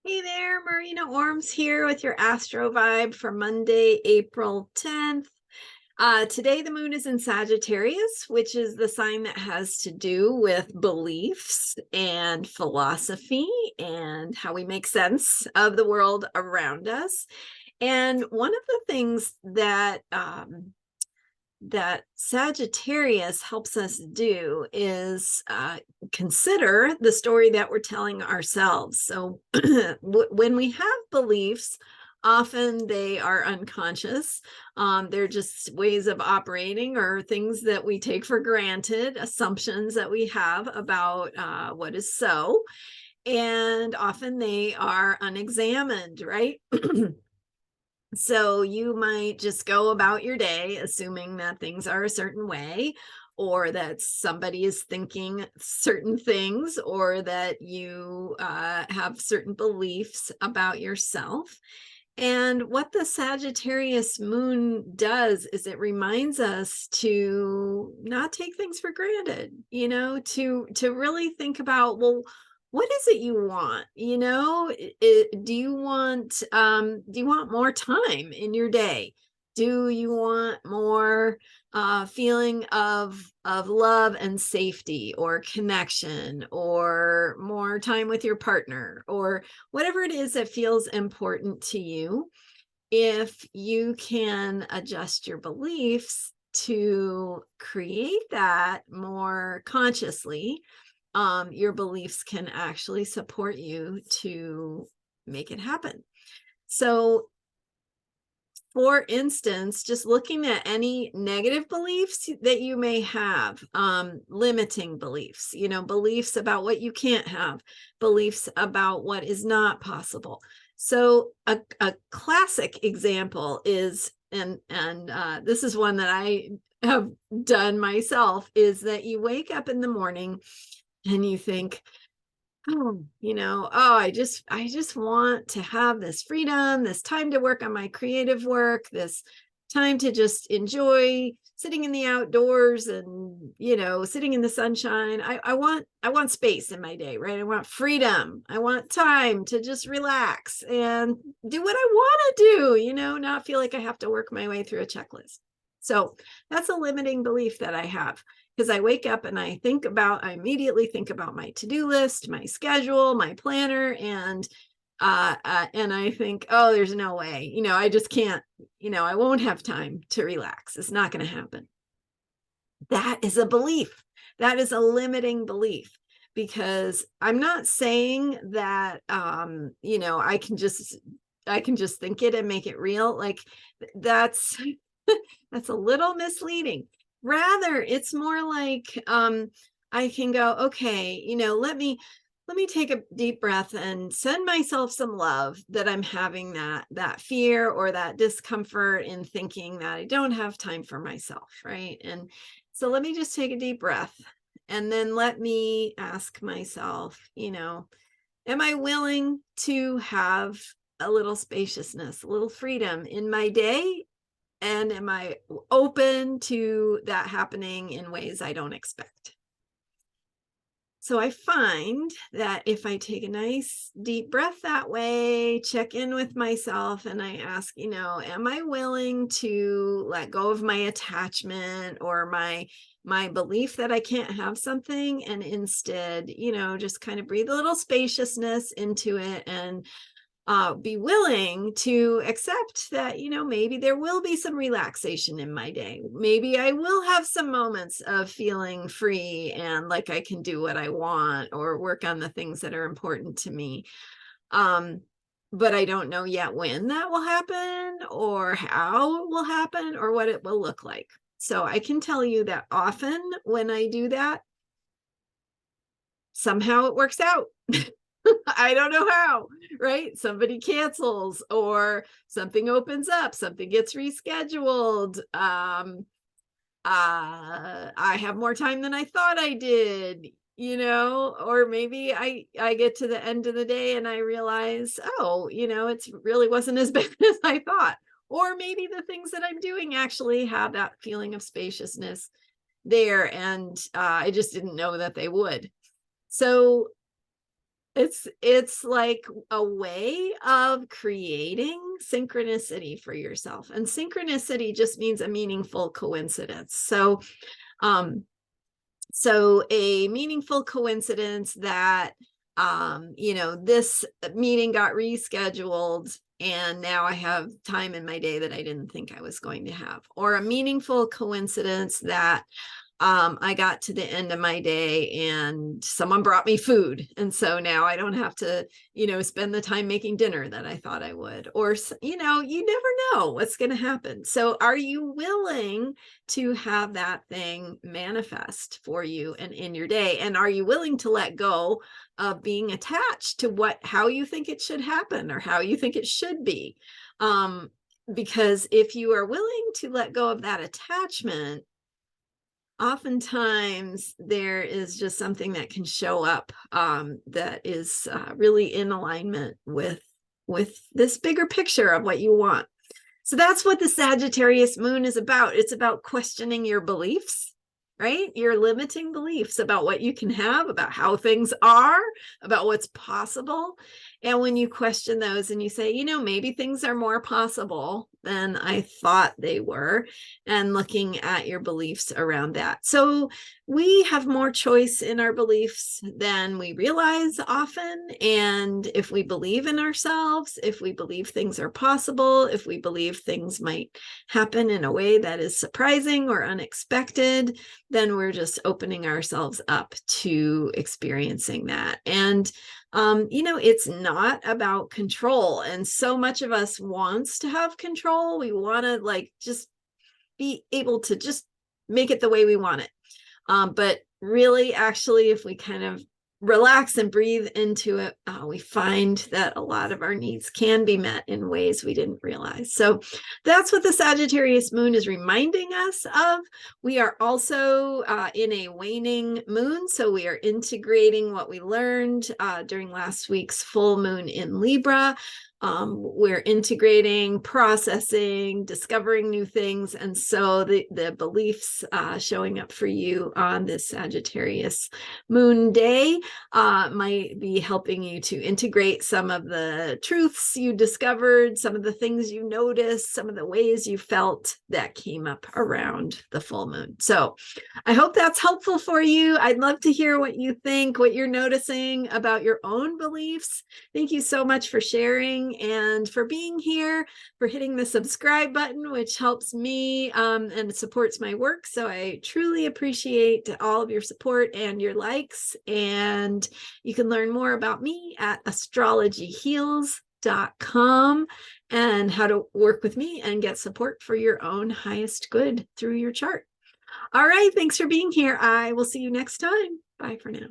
Hey there, Marina Ormes here with your Astro vibe for Monday, April 10th. Today, the moon is in Sagittarius, which is the sign that has to do with beliefs and philosophy and how we make sense of the world around us. And one of the things that that Sagittarius helps us do is consider the story that we're telling ourselves. So when we have beliefs, often they are unconscious. They're just ways of operating or things that we take for granted, assumptions that we have about what is so. And often they are unexamined, right? So you might just go about your day assuming that things are a certain way, or that somebody is thinking certain things, or that you have certain beliefs about yourself. And what the Sagittarius moon does is it reminds us to not take things for granted, to really think about, well, what is it you want? Do you want more time in your day? Do you want more feeling of love and safety or connection, or more time with your partner, or whatever it is that feels important to you? If you can adjust your beliefs to create that more consciously, your beliefs can actually support you to make it happen. So, for instance, just looking at any negative beliefs that you may have, limiting beliefs, beliefs about what you can't have, beliefs about what is not possible. So a classic example is, and this is one that I have done myself, is that you wake up in the morning and you think, I just want to have this freedom, this time to work on my creative work, this time to just enjoy sitting in the outdoors and, sitting in the sunshine. I want space in my day, right? I want freedom. I want time to just relax and do what I want to do, not feel like I have to work my way through a checklist. So that's a limiting belief that I have, because I wake up and I immediately think about my to-do list, my schedule, my planner, and I think, oh, there's no way, I just can't, I won't have time to relax. It's not going to happen. That is a belief. That is a limiting belief, because I'm not saying that, I can just think it and make it real. Like, that's that's a little misleading. Rather, it's more like, I can go, okay, let me take a deep breath and send myself some love that I'm having that fear or that discomfort in thinking that I don't have time for myself, right? And so let me just take a deep breath, and then let me ask myself, am I willing to have a little spaciousness, a little freedom in my day? And am I open to that happening in ways I don't expect? So I find that if I take a nice deep breath that way, check in with myself, and I ask, am I willing to let go of my attachment or my belief that I can't have something, and instead, just kind of breathe a little spaciousness into it, and be willing to accept that, maybe there will be some relaxation in my day. Maybe I will have some moments of feeling free and like I can do what I want or work on the things that are important to me. But I don't know yet when that will happen, or how it will happen, or what it will look like. So I can tell you that often when I do that, somehow it works out. I don't know how, right? Somebody cancels, or something opens up, something gets rescheduled. I have more time than I thought I did, or maybe I get to the end of the day and I realize, oh, it really wasn't as bad as I thought. Or maybe the things that I'm doing actually have that feeling of spaciousness there, and I just didn't know that they would. So It's like a way of creating synchronicity for yourself. And synchronicity just means a meaningful coincidence. Um, so a meaningful coincidence that this meeting got rescheduled and now I have time in my day that I didn't think I was going to have, or a meaningful coincidence that I got to the end of my day and someone brought me food. And so now I don't have to, spend the time making dinner that I thought I would, or, you never know what's going to happen. So are you willing to have that thing manifest for you and in your day? And are you willing to let go of being attached to how you think it should happen or how you think it should be? Because if you are willing to let go of that attachment, oftentimes there is just something that can show up that is really in alignment with this bigger picture of what you want. So that's what the Sagittarius moon is about. It's about questioning your beliefs, right? Your limiting beliefs about what you can have, about how things are, about what's possible. And when you question those and you say, maybe things are more possible than I thought they were, and looking at your beliefs around that. So we have more choice in our beliefs than we realize often. And if we believe in ourselves, if we believe things are possible, if we believe things might happen in a way that is surprising or unexpected, then we're just opening ourselves up to experiencing that. And it's not about control. And so much of us wants to have control. We want to just be able to just make it the way we want it. But really, actually, if we kind of relax and breathe into it, we find that a lot of our needs can be met in ways we didn't realize. So that's what the Sagittarius moon is reminding us of. We are also in a waning moon, so we are integrating what we learned during last week's full moon in Libra. We're integrating, processing, discovering new things. And so the beliefs showing up for you on this Sagittarius moon day might be helping you to integrate some of the truths you discovered, some of the things you noticed, some of the ways you felt that came up around the full moon. So I hope that's helpful for you. I'd love to hear what you think, what you're noticing about your own beliefs. Thank you so much for sharing and for being here, for hitting the subscribe button, which helps me and supports my work. So I truly appreciate all of your support and your likes. And you can learn more about me at astrologyheals.com and how to work with me and get support for your own highest good through your chart. All right. Thanks for being here. I will see you next time. Bye for now.